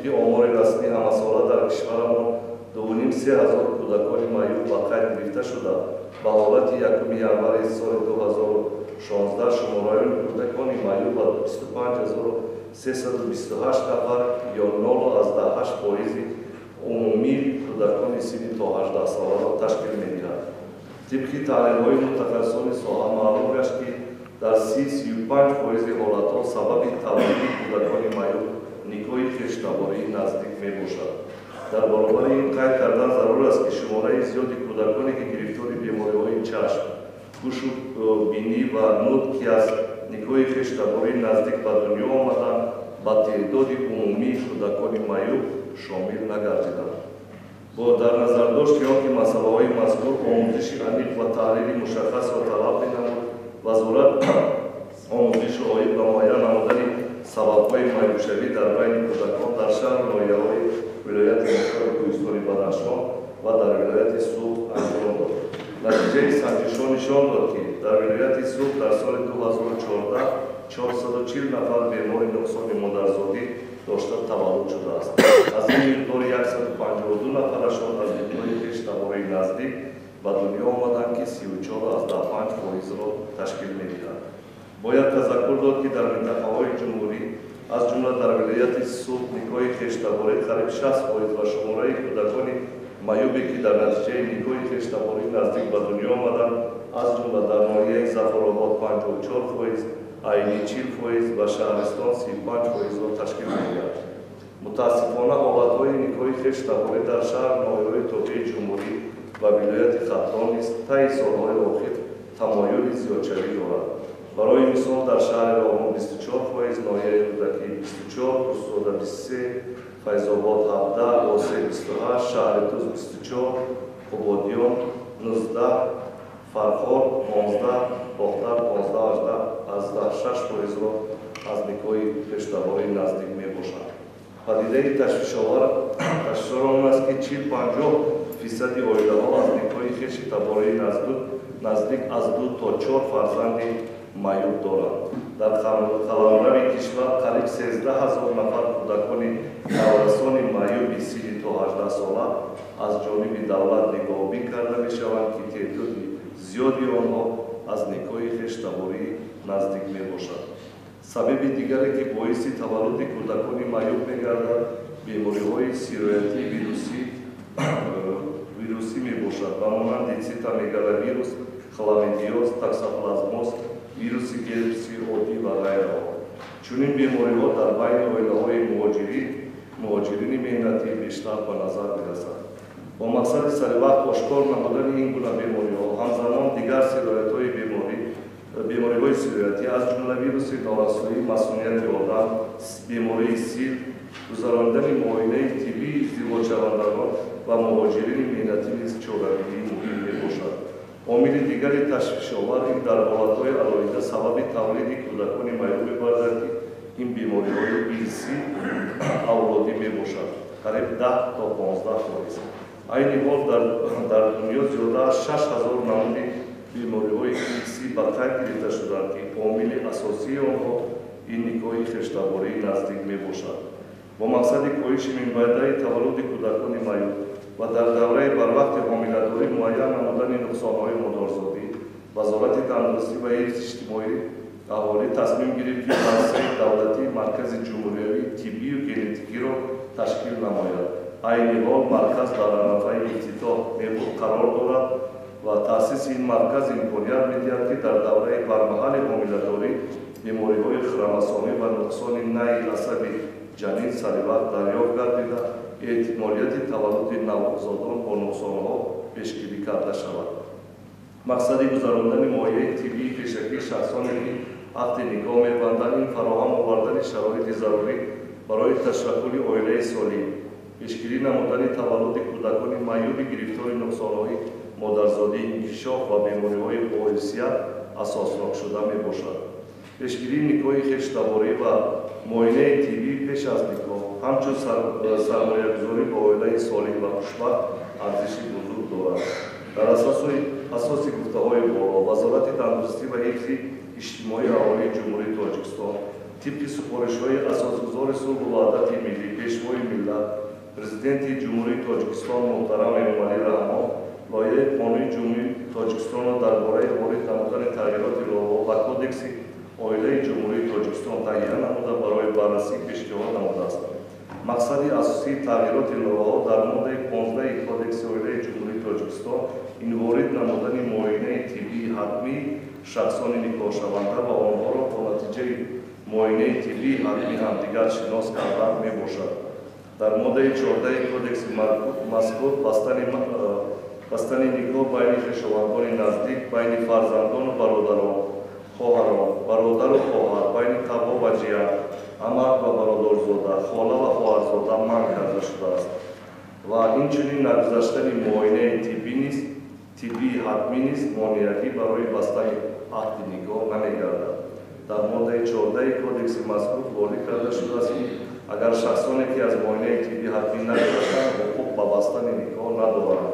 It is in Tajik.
طبق آمار رسمی همساله در کشورمان 2,500 کودکان معیوب به قید گرفته شده. به حالت 1 ینوری سال 2016 شماره‌های کودکان معیوب به 25,328 نفر یا 0.8% عمومی کودکان سنی تا 18 ساله را تشکیل می‌دهد. طبق تحلیل‌های متخصصان ساحه معلوم گشت که در 30-35% حالت‌ها سبب تولد کودکان معیوب نیکوی خشتباری نزدیک میباشد. در برابر این قید کردن ضرور است که شماره زیادی کودکانی که گرفتار بیماری‌های چشم، گوش و بینی و نطق که از نیکوی خشتباری نزدیک به دنیا آمدند به تعداد عمومی کودکان معیوب شامل نگردیدند. با در نظر داشت که مسئله‌های مذکور آموزش عمیق و تحلیل مشخص و طلب می‌نمود، وزارت آموزش عالی و معین نمودن سبب‌های معیوب‌شوی در بین کودکان در شهر و ناحیه‌های ولایت مختار کوهستان بدخشان و در ولایت سوخت انجام داد. نتیجه سنجش‌ها نشان داد که در ولایت سوخت در سال 2014 440 نفر بیمار نقصان مادرزادی داشته تولد شده است. از این مقدار 152 نفرشان از نیکوی خشتباری نزدیک به دنیا آمدند که 34.5% را تشکیل می‌دهند. باید تذکر داد که در منطقه‌های جمهوری از جمله در ولایت سوخت نیکوی خشتباری قریب 60% و شماره کودکان معیوبی که در نتیجه نیکوی خشتباری نزدیک به دنیا آمدند از جمله در ناحیه ظفرآباد 54%، عینی 40% و شهرستان 35% را تشکیل می‌دهد. متاسفانه حالت‌های نیکوی خشتباری در شهر ناحیه‌های توطئه جمهوری و ولایت خطران نیز طی سال‌های اخیر تمایل زیادشوی دارد. برای مثال در شهر راهان 24%، ناحیه رودکی 24%، استوده 23%، فیض‌آباد 17%، واسه 28%، شهر توز 24%، قبادیان 19%، فرخار 15%، باختر 15%، از 6% را از نیکوی خشتباری نزدیک میباشند. پدیده تشویش‌آور آن است که 40-50% عائله‌ها از نیکوی خشتباری نزدیک از 2 تا 4 فرزند معیوب دارند. در قلمرو کشور قریب 13,000 نفر کودکان نورسان معیوب سنی تا 18 ساله از جانب دولت نگاهبین کرده می‌شوند که تعداد زیادی آنها از نیکوی خشتباری نزدیک میباشد. سبب دیگری که باعث تولد کودکان معیوب می‌گردد بیماری‌های سیرویتی ویروسی میباشد و مانند سیتامگالویروس، خلامیدیوز، تاکسوپلازموز، ویروس گرپسی عادی و غیره. چنین بیماری‌ها در بین عائله‌های مهاجرین مهنتی بیشتر به نظر می‌رسد. با مقصد سریع آشکار نمودن این گونه بیماری‌ها همزمان دیگر سرایت‌های بیماری‌های سیرویتی از جمله ویروس نارسایی، مسمومیت آدم، بیماری سیل، گذراندن معاینه طبی ازدواج شوندگان و مهاجرین مهنتی نیز چاره‌گیری مهم میباشد. عامل دیگری تشویش‌آور این در حالت‌های علایقه سبب تولید کودکان معیوب می‌گردد که این بیماری‌های ارثی اولادی میباشد، قریب 10 تا 15%. عین حال در دنیا زیاده از 6,000 نمونه بیماری‌های ارثی به قید گرفته شده‌اند که عامل اساسی آنها این نیکوی خشتباری نزدیک میباشد. با مقصد کاهش منبع‌های تولد کودکان معیوب و در دوره بروقت حامله‌داری معین نمودن نقصان‌های مادرزادی، وزارت تندرستی و حفظ اجتماعی اهالی تصمیم گرفت که مؤسسه دولتی مرکز جمهوری طبی و ژنتیکی را تشکیل نماید. عین حال مرکز در ارفع افتتاح قرار دارد و تأسیس این مرکز امکانیت می‌دهد که در دوره برمحل حامله‌داری بیماری‌های خرمسانی و نقصان نی عصب جنین سریع‌وقت دریافت گردیده احتمالیت تولد نوزادان با نقصان‌ها پیشگیری کرده شود. مقصد گذراندن معاینه طبی پیشکی شخصانی که عقد نکاح می‌بندند این فراهم آوردن شرایط ضروری برای تشکل عائله سالم، پیشگیری نمودن تولد کودکان معیوب گرفتار نقصان‌های مادرزادی، انکشاف و بیماری‌های باحثیت اساسناک شده میباشد. پیشگیری نیکوی خشتباری و معاینه طبی پیش از نکاح همچون سرمایه‌گذاری با عائله سالم و خوشبخت ارزش بزرگ دارد. در اساس گفته‌های بالا، وزارت تندرستی و حفظ اجتماعی اهالی جمهوری تاجیکستان طبق سفارش‌های اساسگذار صلح و وحدت ملی، پیشوای ملت Президенти Ҷумҳурии Тоҷикистон муҳтарам Эмомалӣ Раҳмон лоиҳаи қонунии Ҷумҳурии Тоҷикистонро дар бораи ворид намудани тағйироти лоиҳаҳо ба Кодекси Оилаи Ҷумҳурии Тоҷикистон таҳия намуда барои баррасӣ пешниҳод намудааст. Мақсади асосии тағйироти лоиҳаҳо дар моддаи 15 Кодекси Оилаи Ҷумҳурии Тоҷикистон ин ворид намудани муоинаи тиббии ҳатмии шахсони никоҳшаванда ва онҳоро бо натиҷаи муоинаи тиббии ҳатмӣ ҳамдигар шинос кардан мебошад. Дар моддаи 14 Кодекси мазкур бастани никоҳ байни хешовандони наздик, байни фарзандону бародарон, хоҳарон, бародару хоҳар, байни табо ва ҷиян, амак ва бародарзода, хола ва хоҳарзода манъ карда шудааст ва инчунин нагузаштани муоинаи тиббии ҳатмӣ низ монеагӣ барои бастани аҳди никоҳ намегардад. Дар моддаи 14 Кодекси мазкур ворид карда шудааст ки агар шахсоне ки аз муоинаи тиббии ҳатмӣ нагузаштанд ҳуқуқ ба бастани никоҳ надоранд.